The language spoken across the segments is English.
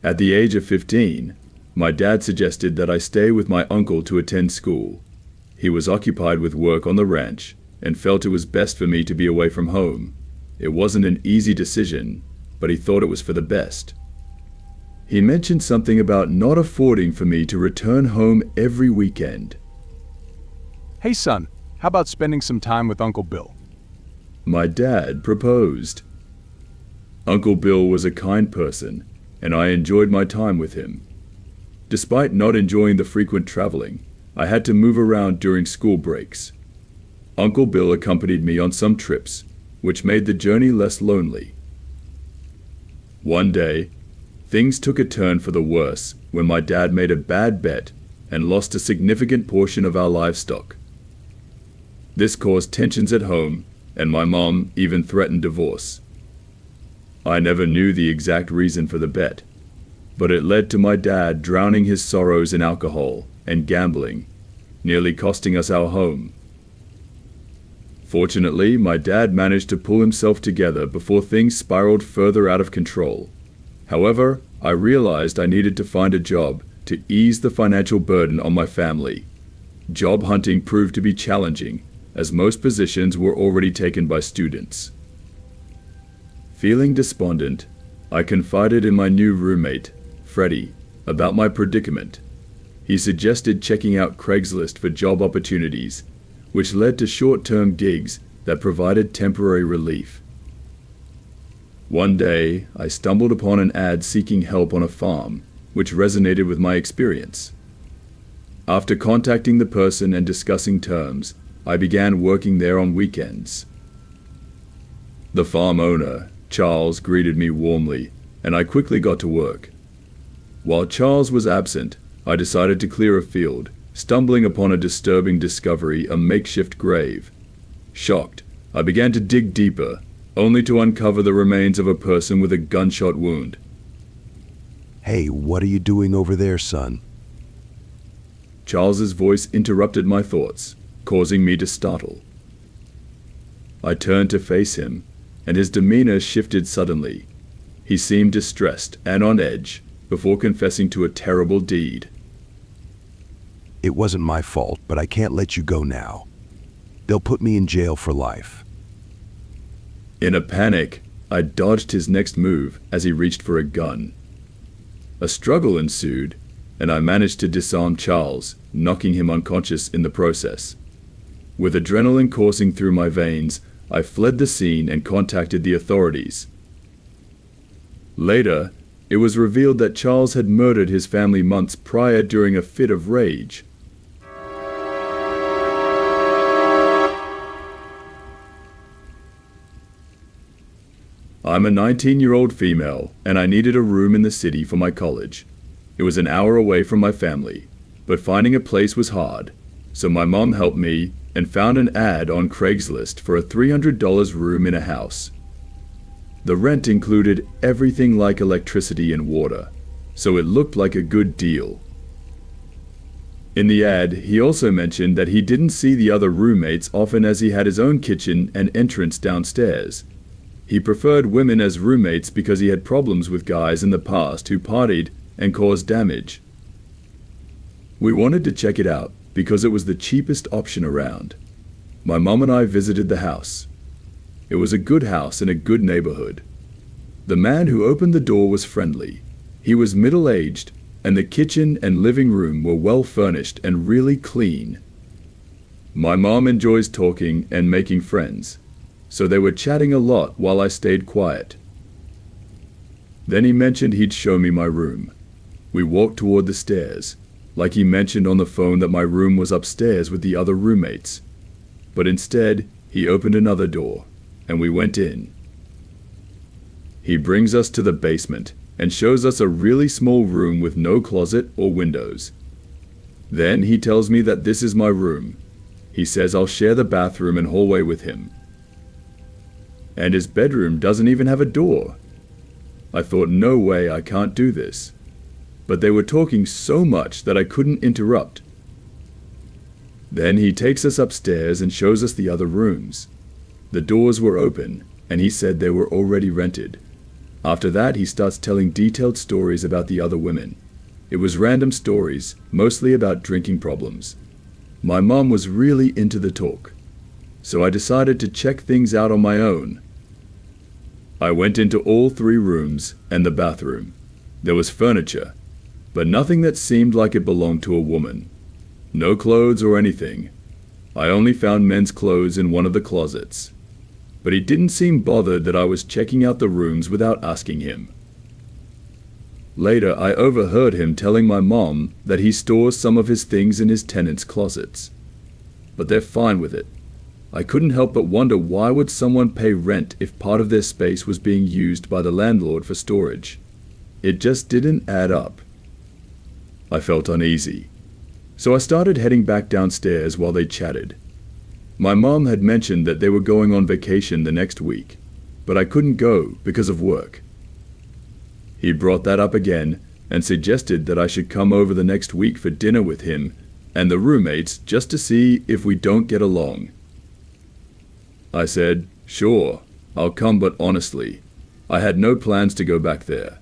At the age of 15, my dad suggested that I stay with my uncle to attend school. He was occupied with work on the ranch and felt it was best for me to be away from home. It wasn't an easy decision, but he thought it was for the best. He mentioned something about not affording for me to return home every weekend. Hey son, how about spending some time with Uncle Bill? My dad proposed. Uncle Bill was a kind person, and I enjoyed my time with him. Despite not enjoying the frequent traveling, I had to move around during school breaks. Uncle Bill accompanied me on some trips, which made the journey less lonely. One day, things took a turn for the worse when my dad made a bad bet and lost a significant portion of our livestock. This caused tensions at home, and my mom even threatened divorce. I never knew the exact reason for the bet, but it led to my dad drowning his sorrows in alcohol and gambling, nearly costing us our home. Fortunately, my dad managed to pull himself together before things spiraled further out of control. However, I realized I needed to find a job to ease the financial burden on my family. Job hunting proved to be challenging, as most positions were already taken by students. Feeling despondent, I confided in my new roommate, Freddie, about my predicament. He suggested checking out Craigslist for job opportunities, which led to short-term gigs that provided temporary relief. One day, I stumbled upon an ad seeking help on a farm, which resonated with my experience. After contacting the person and discussing terms, I began working there on weekends. The farm owner, Charles, greeted me warmly, and I quickly got to work. While Charles was absent, I decided to clear a field, stumbling upon a disturbing discovery, a makeshift grave. Shocked, I began to dig deeper, only to uncover the remains of a person with a gunshot wound. Hey, what are you doing over there, son? Charles's voice interrupted my thoughts, causing me to startle. I turned to face him, and his demeanor shifted suddenly. He seemed distressed and on edge before confessing to a terrible deed. It wasn't my fault, but I can't let you go now. They'll put me in jail for life. In a panic, I dodged his next move as he reached for a gun. A struggle ensued, and I managed to disarm Charles, knocking him unconscious in the process. With adrenaline coursing through my veins, I fled the scene and contacted the authorities. Later, it was revealed that Charles had murdered his family months prior during a fit of rage. I'm a 19-year-old female, and I needed a room in the city for my college. It was an hour away from my family, but finding a place was hard, so my mom helped me and found an ad on Craigslist for a $300 room in a house. The rent included everything like electricity and water, so it looked like a good deal. In the ad, he also mentioned that he didn't see the other roommates often as he had his own kitchen and entrance downstairs. He preferred women as roommates because he had problems with guys in the past who partied and caused damage. We wanted to check it out because it was the cheapest option around. My mom and I visited the house. It was a good house in a good neighborhood. The man who opened the door was friendly. He was middle-aged, and the kitchen and living room were well furnished and really clean. My mom enjoys talking and making friends, so they were chatting a lot while I stayed quiet. Then he mentioned he'd show me my room. We walked toward the stairs, like he mentioned on the phone that my room was upstairs with the other roommates. But instead, he opened another door, and we went in. He brings us to the basement and shows us a really small room with no closet or windows. Then he tells me that this is my room. He says I'll share the bathroom and hallway with him. And his bedroom doesn't even have a door. I thought, no way, I can't do this. But they were talking so much that I couldn't interrupt. Then he takes us upstairs and shows us the other rooms. The doors were open, and he said they were already rented. After that, he starts telling detailed stories about the other women. It was random stories, mostly about drinking problems. My mom was really into the talk, so I decided to check things out on my own. I went into all 3 rooms and the bathroom. There was furniture, but nothing that seemed like it belonged to a woman. No clothes or anything. I only found men's clothes in one of the closets. But he didn't seem bothered that I was checking out the rooms without asking him. Later, I overheard him telling my mom that he stores some of his things in his tenants' closets. But they're fine with it. I couldn't help but wonder, why would someone pay rent if part of their space was being used by the landlord for storage? It just didn't add up. I felt uneasy, so I started heading back downstairs while they chatted. My mom had mentioned that they were going on vacation the next week, but I couldn't go because of work. He brought that up again and suggested that I should come over the next week for dinner with him and the roommates just to see if we don't get along. I said, sure, I'll come, but honestly, I had no plans to go back there.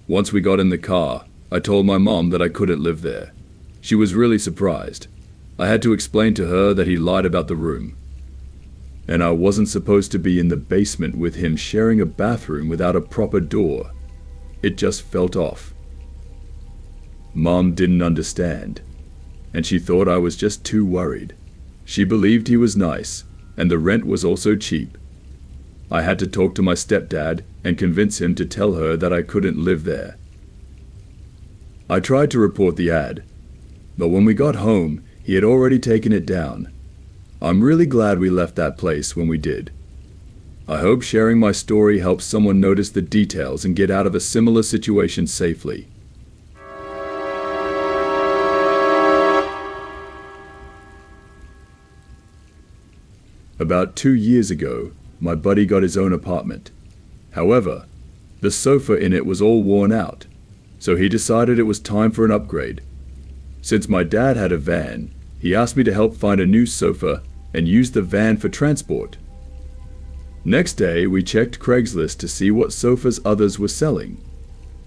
Once we got in the car, I told my mom that I couldn't live there. She was really surprised. I had to explain to her that he lied about the room. And I wasn't supposed to be in the basement with him sharing a bathroom without a proper door. It just felt off. Mom didn't understand, and she thought I was just too worried. She believed he was nice, and the rent was also cheap. I had to talk to my stepdad and convince him to tell her that I couldn't live there. I tried to report the ad, but when we got home, he had already taken it down. I'm really glad we left that place when we did. I hope sharing my story helps someone notice the details and get out of a similar situation safely. About 2 years ago, my buddy got his own apartment. However, the sofa in it was all worn out, so he decided it was time for an upgrade. Since my dad had a van, he asked me to help find a new sofa and use the van for transport. Next day, we checked Craigslist to see what sofas others were selling.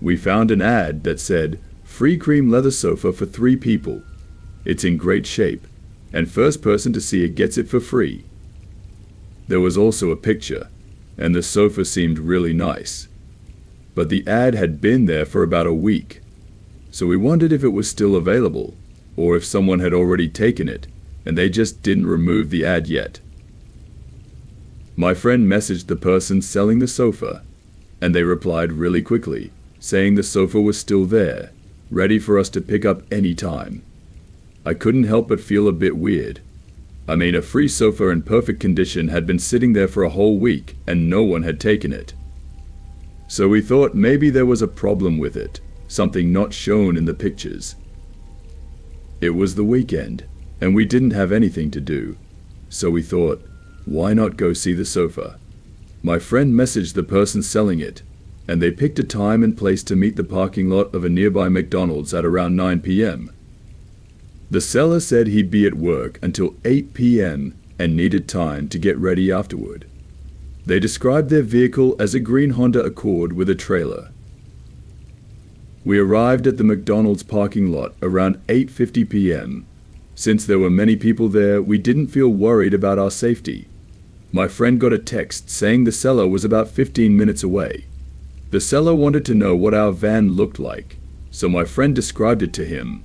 We found an ad that said, "Free cream leather sofa for 3 people. It's in great shape, and first person to see it gets it for free." There was also a picture, and the sofa seemed really nice. But the ad had been there for about a week, so we wondered if it was still available, or if someone had already taken it, and they just didn't remove the ad yet. My friend messaged the person selling the sofa, and they replied really quickly, saying the sofa was still there, ready for us to pick up any time. I couldn't help but feel a bit weird. I mean, a free sofa in perfect condition had been sitting there for a whole week, and no one had taken it. So we thought maybe there was a problem with it, something not shown in the pictures. It was the weekend, and we didn't have anything to do, so we thought, why not go see the sofa? My friend messaged the person selling it, and they picked a time and place to meet the parking lot of a nearby McDonald's at around 9 p.m. The seller said he'd be at work until 8 p.m. and needed time to get ready afterward. They described their vehicle as a green Honda Accord with a trailer. We arrived at the McDonald's parking lot around 8:50 p.m. Since there were many people there, we didn't feel worried about our safety. My friend got a text saying the seller was about 15 minutes away. The seller wanted to know what our van looked like, so my friend described it to him.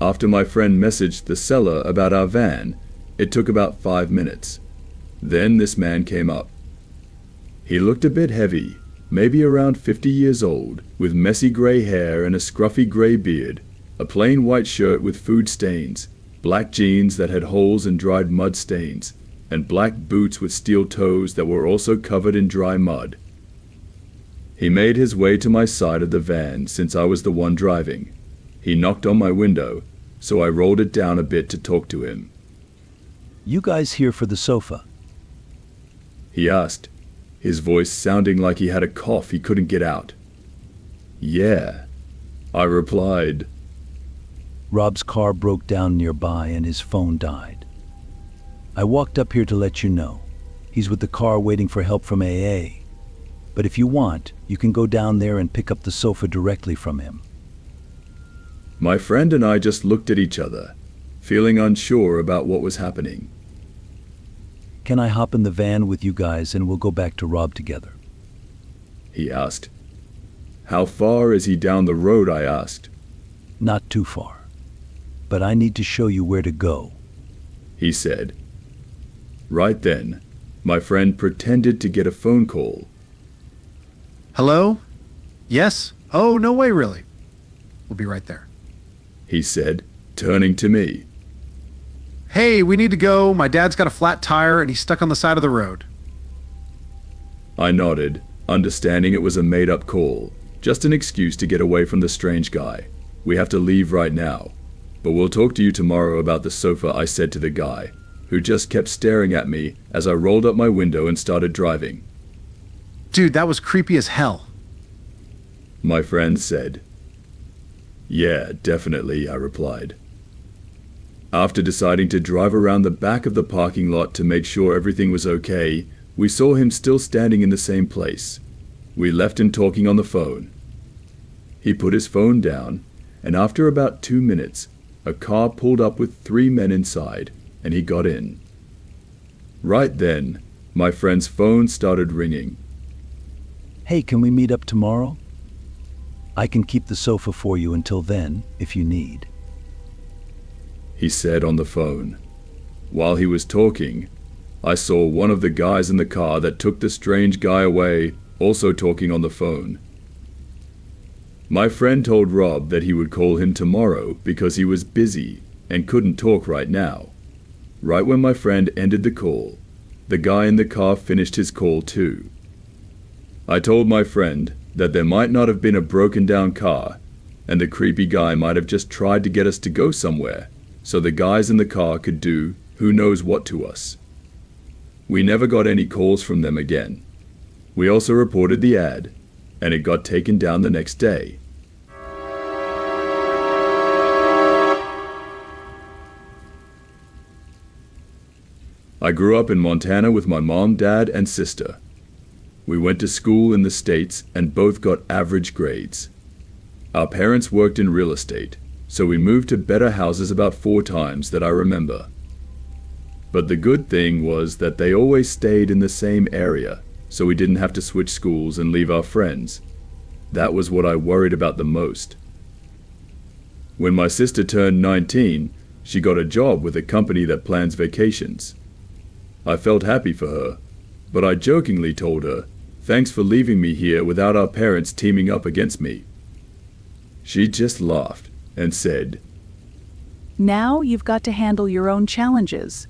After my friend messaged the seller about our van, it took about 5 minutes. Then this man came up. He looked a bit heavy, maybe around 50 years old, with messy gray hair and a scruffy gray beard, a plain white shirt with food stains, black jeans that had holes and dried mud stains, and black boots with steel toes that were also covered in dry mud. He made his way to my side of the van since I was the one driving. He knocked on my window, so I rolled it down a bit to talk to him. "You guys here for the sofa?" He asked, his voice sounding like he had a cough he couldn't get out. "Yeah," I replied. "Rob's car broke down nearby and his phone died. I walked up here to let you know. He's with the car waiting for help from AA. But if you want, you can go down there and pick up the sofa directly from him. My friend and I just looked at each other, feeling unsure about what was happening. Can I hop in the van with you guys and we'll go back to Rob together? He asked. How far is he down the road? I asked. Not too far. But I need to show you where to go, he said. Right then, my friend pretended to get a phone call. Hello? Yes? Oh, no way, really. We'll be right there. He said, turning to me. Hey, we need to go. My dad's got a flat tire and he's stuck on the side of the road. I nodded, understanding it was a made-up call, just an excuse to get away from the strange guy. We have to leave right now, but we'll talk to you tomorrow about the sofa, I said to the guy, who just kept staring at me as I rolled up my window and started driving. Dude, that was creepy as hell. My friend said. Yeah, definitely, I replied. After deciding to drive around the back of the parking lot to make sure everything was okay, we saw him still standing in the same place. We left him talking on the phone. He put his phone down, and after about 2 minutes, a car pulled up with 3 men inside, and he got in. Right then, my friend's phone started ringing. Hey, can we meet up tomorrow? I can keep the sofa for you until then, if you need, he said on the phone. While he was talking, I saw one of the guys in the car that took the strange guy away also talking on the phone. My friend told Rob that he would call him tomorrow because he was busy and couldn't talk right now. Right when my friend ended the call, the guy in the car finished his call too. I told my friend that there might not have been a broken down car, and the creepy guy might have just tried to get us to go somewhere, so the guys in the car could do who knows what to us. We never got any calls from them again. We also reported the ad, and it got taken down the next day. I grew up in Montana with my mom, dad, and sister. We went to school in the States and both got average grades. Our parents worked in real estate, so we moved to better houses about 4 times that I remember. But the good thing was that they always stayed in the same area, so we didn't have to switch schools and leave our friends. That was what I worried about the most. When my sister turned 19, she got a job with a company that plans vacations. I felt happy for her, but I jokingly told her, "Thanks for leaving me here without our parents teaming up against me." She just laughed and said, "Now you've got to handle your own challenges."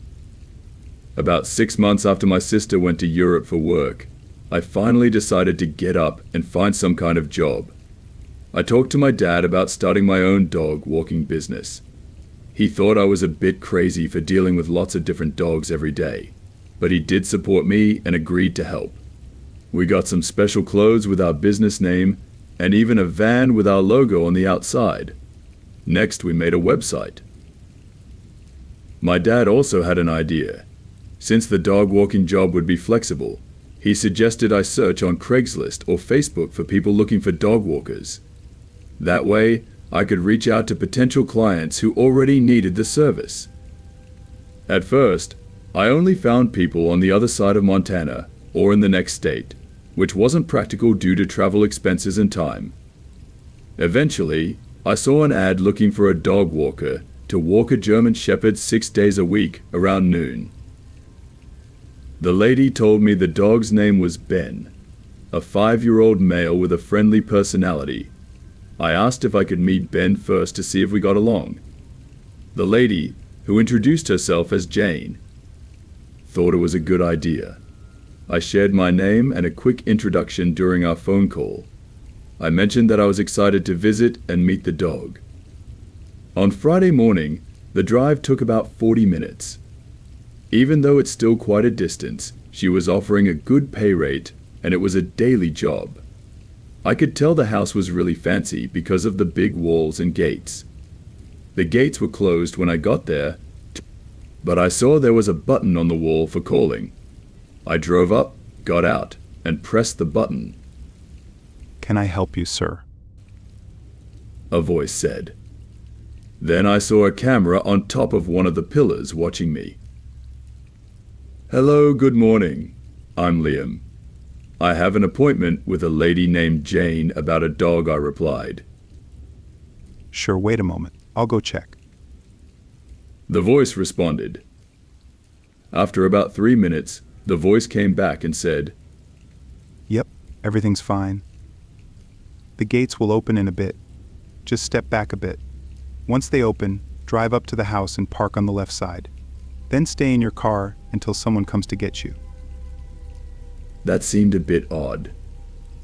About 6 months after my sister went to Europe for work, I finally decided to get up and find some kind of job. I talked to my dad about starting my own dog walking business. He thought I was a bit crazy for dealing with lots of different dogs every day, but he did support me and agreed to help. We got some special clothes with our business name and even a van with our logo on the outside. Next, we made a website. My dad also had an idea. Since the dog walking job would be flexible, he suggested I search on Craigslist or Facebook for people looking for dog walkers. That way, I could reach out to potential clients who already needed the service. At first, I only found people on the other side of Montana or in the next state, which wasn't practical due to travel expenses and time. Eventually, I saw an ad looking for a dog walker to walk a German Shepherd 6 days a week around noon. The lady told me the dog's name was Ben, a 5-year-old male with a friendly personality. I asked if I could meet Ben first to see if we got along. The lady, who introduced herself as Jane, thought it was a good idea. I shared my name and a quick introduction during our phone call. I mentioned that I was excited to visit and meet the dog. On Friday morning, the drive took about 40 minutes. Even though it's still quite a distance, she was offering a good pay rate, and it was a daily job. I could tell the house was really fancy because of the big walls and gates. The gates were closed when I got there, but I saw there was a button on the wall for calling. I drove up, got out, and pressed the button. Can I help you, sir? A voice said. Then I saw a camera on top of one of the pillars watching me. Hello, good morning. I'm Liam. I have an appointment with a lady named Jane about a dog, I replied. Sure, wait a moment. I'll go check. The voice responded. After about 3 minutes, the voice came back and said, Yep, everything's fine. The gates will open in a bit. Just step back a bit. Once they open, drive up to the house and park on the left side. Then stay in your car until someone comes to get you. That seemed a bit odd.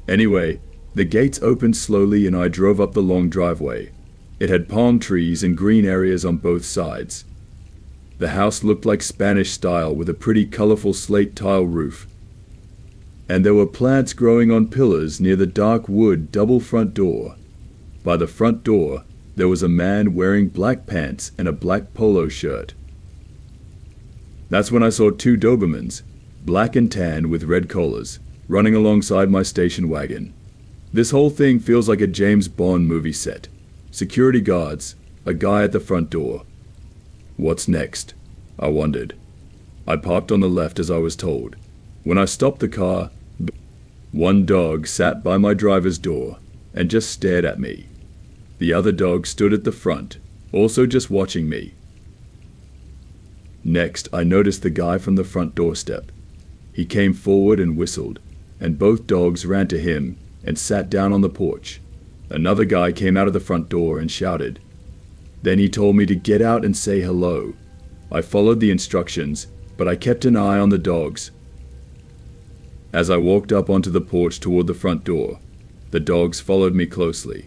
Anyway, the gates opened slowly and I drove up the long driveway. It had palm trees and green areas on both sides. The house looked like Spanish style with a pretty colorful slate tile roof. And there were plants growing on pillars near the dark wood double front door. By the front door, there was a man wearing black pants and a black polo shirt. That's when I saw 2 Dobermans, black and tan with red collars, running alongside my station wagon. This whole thing feels like a James Bond movie set. Security guards, a guy at the front door. What's next? I wondered. I parked on the left as I was told. When I stopped the car, one dog sat by my driver's door and just stared at me. The other dog stood at the front, also just watching me. Next, I noticed the guy from the front doorstep. He came forward and whistled, and both dogs ran to him and sat down on the porch. Another guy came out of the front door and shouted. Then he told me to get out and say hello. I followed the instructions, but I kept an eye on the dogs. As I walked up onto the porch toward the front door, the dogs followed me closely.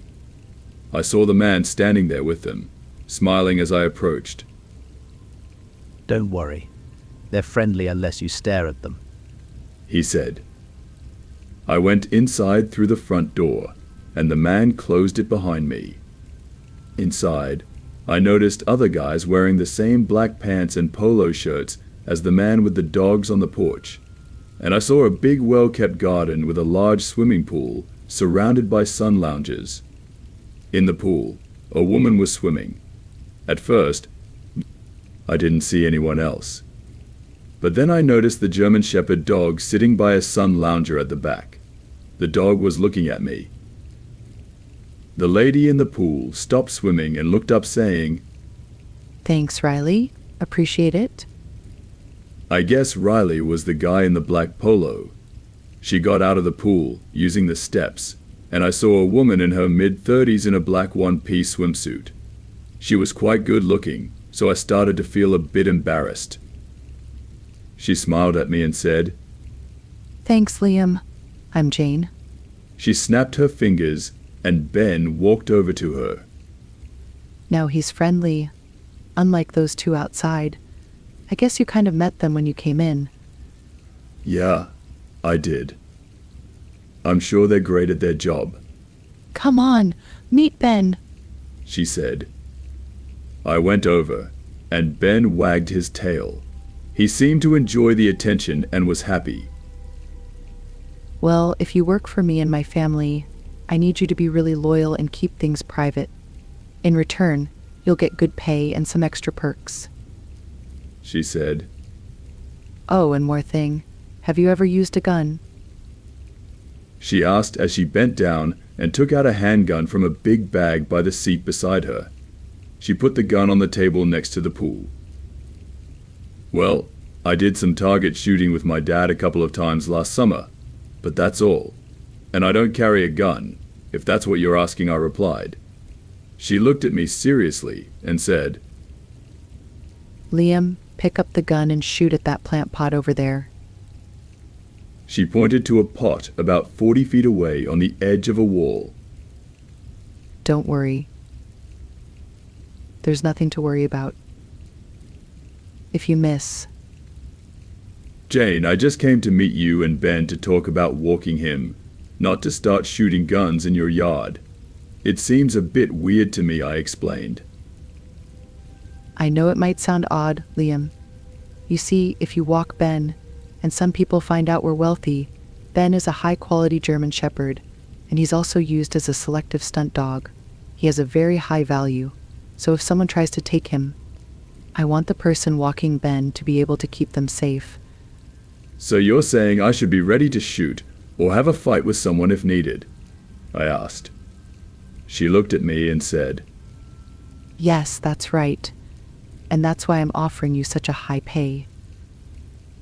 I saw the man standing there with them, smiling as I approached. Don't worry. They're friendly unless you stare at them, he said. I went inside through the front door, and the man closed it behind me. Inside, I noticed other guys wearing the same black pants and polo shirts as the man with the dogs on the porch, and I saw a big well-kept garden with a large swimming pool surrounded by sun loungers. In the pool, a woman was swimming. At first, I didn't see anyone else. But then I noticed the German Shepherd dog sitting by a sun lounger at the back. The dog was looking at me. The lady in the pool stopped swimming and looked up saying, Thanks, Riley. Appreciate it. I guess Riley was the guy in the black polo. She got out of the pool using the steps, and I saw a woman in her mid-30s in a black one-piece swimsuit. She was quite good looking, so I started to feel a bit embarrassed. She smiled at me and said, Thanks, Liam. I'm Jane. She snapped her fingers, and Ben walked over to her. Now he's friendly, unlike those 2 outside. I guess you kind of met them when you came in. Yeah, I did. I'm sure they're great at their job, Come on, meet Ben. she said. I went over, and Ben wagged his tail. He seemed to enjoy the attention and was happy. Well, if you work for me and my family, I need you to be really loyal and keep things private. In return, you'll get good pay and some extra perks. She said. Oh, and more thing. Have you ever used a gun? She asked as she bent down and took out a handgun from a big bag by the seat beside her. She put the gun on the table next to the pool. Well, I did some target shooting with my dad a couple of times last summer, but that's all. And I don't carry a gun, if that's what you're asking, I replied. She looked at me seriously and said, Liam, pick up the gun and shoot at that plant pot over there. She pointed to a pot about 40 feet away on the edge of a wall. Don't worry. There's nothing to worry about. If you miss, Jane, I just came to meet you and Ben to talk about walking him, not to start shooting guns in your yard. It seems a bit weird to me, I explained. I know it might sound odd, Liam. You see, if you walk Ben, and some people find out we're wealthy, Ben is a high-quality German Shepherd, and he's also used as a selective stunt dog. He has a very high value, so if someone tries to take him, I want the person walking Ben to be able to keep them safe. So you're saying I should be ready to shoot or have a fight with someone if needed? I asked. She looked at me and said, Yes, that's right. And that's why I'm offering you such a high pay.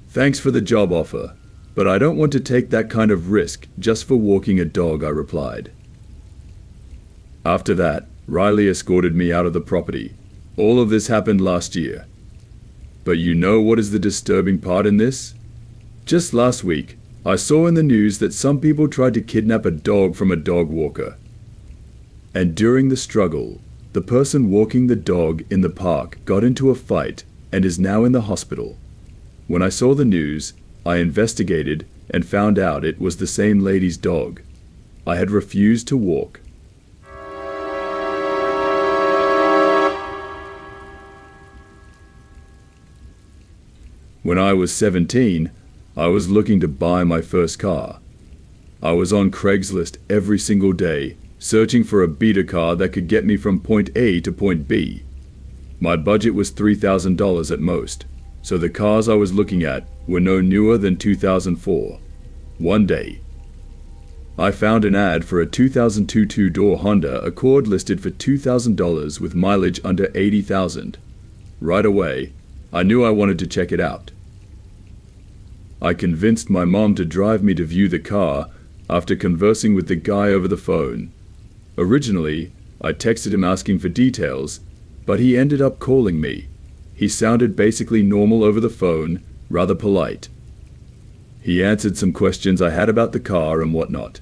Thanks for the job offer, but I don't want to take that kind of risk just for walking a dog, I replied. After that, Riley escorted me out of the property. All of this happened last year. But you know what is the disturbing part in this? Just last week, I saw in the news that some people tried to kidnap a dog from a dog walker. And during the struggle, the person walking the dog in the park got into a fight and is now in the hospital. When I saw the news, I investigated and found out it was the same lady's dog. I had refused to walk. When I was 17, I was looking to buy my first car. I was on Craigslist every single day, searching for a beater car that could get me from point A to point B. My budget was $3,000 at most, so the cars I was looking at were no newer than 2004. One day, I found an ad for a 2002 two-door Honda Accord listed for $2,000 with mileage under 80,000. Right away, I knew I wanted to check it out. I convinced my mom to drive me to view the car after conversing with the guy over the phone. Originally, I texted him asking for details, but he ended up calling me. He sounded basically normal over the phone, rather polite. He answered some questions I had about the car and whatnot,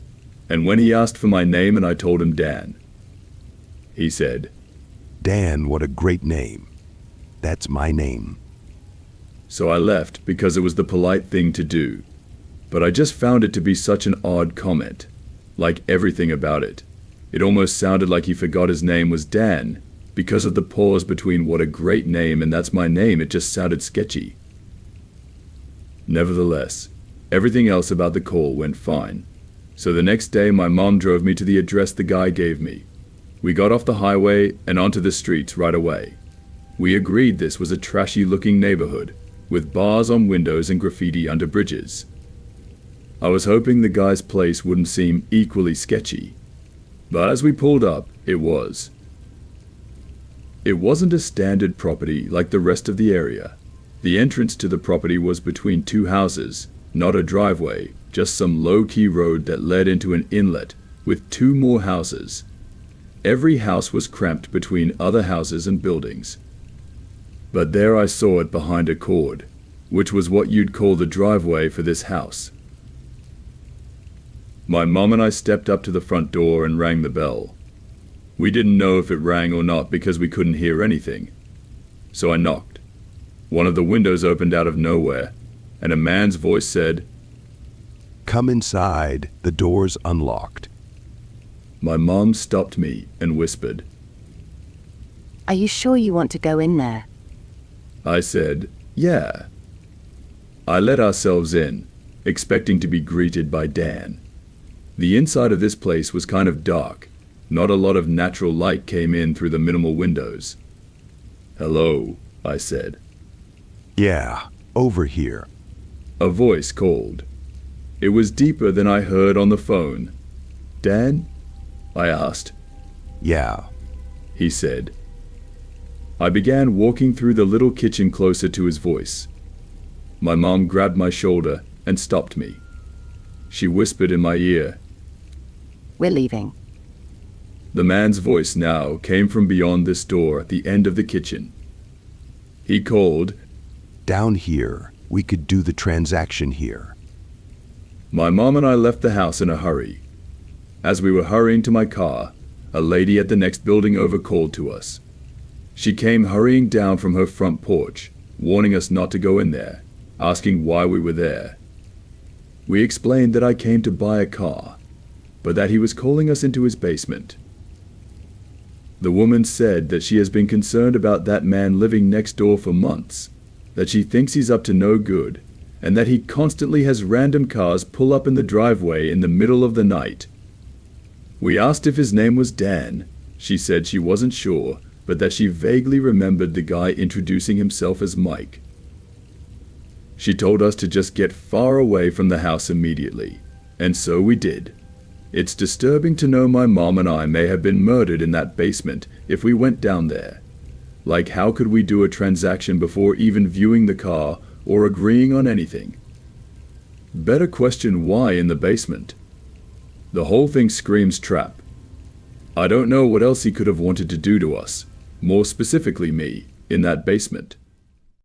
and when he asked for my name and I told him Dan, he said, Dan, what a great name. That's my name. So I left because it was the polite thing to do. But I just found it to be such an odd comment. Like everything about it. It almost sounded like he forgot his name was Dan. Because of the pause between what a great name and that's my name, it just sounded sketchy. Nevertheless, everything else about the call went fine. So the next day my mom drove me to the address the guy gave me. We got off the highway and onto the streets right away. We agreed this was a trashy looking neighborhood, with bars on windows and graffiti under bridges. I was hoping the guy's place wouldn't seem equally sketchy, but as we pulled up, it was. It wasn't a standard property like the rest of the area. The entrance to the property was between two houses, not a driveway, just some low-key road that led into an inlet with two more houses. Every house was cramped between other houses and buildings. But there I saw it behind a cord, which was what you'd call the driveway for this house. My mom and I stepped up to the front door and rang the bell. We didn't know if it rang or not because we couldn't hear anything. So I knocked. One of the windows opened out of nowhere, and a man's voice said, Come inside, the door's unlocked. My mom stopped me and whispered. Are you sure you want to go in there? I said, yeah. I let ourselves in, expecting to be greeted by Dan. The inside of this place was kind of dark. Not a lot of natural light came in through the minimal windows. Hello, I said. Yeah, over here. A voice called. It was deeper than I heard on the phone. Dan? I asked. Yeah. He said. I began walking through the little kitchen closer to his voice. My mom grabbed my shoulder and stopped me. She whispered in my ear. We're leaving. The man's voice now came from beyond this door at the end of the kitchen. He called, Down here, we could do the transaction here. My mom and I left the house in a hurry. As we were hurrying to my car, a lady at the next building over called to us. She came hurrying down from her front porch, warning us not to go in there, asking why we were there. We explained that I came to buy a car, but that he was calling us into his basement. The woman said that she has been concerned about that man living next door for months, that she thinks he's up to no good, and that he constantly has random cars pull up in the driveway in the middle of the night. We asked if his name was Dan. She said she wasn't sure, but that she vaguely remembered the guy introducing himself as Mike. She told us to just get far away from the house immediately, and so we did. It's disturbing to know my mom and I may have been murdered in that basement if we went down there. Like, how could we do a transaction before even viewing the car or agreeing on anything? Better question why in the basement. The whole thing screams trap. I don't know what else he could have wanted to do to us, more specifically me, in that basement.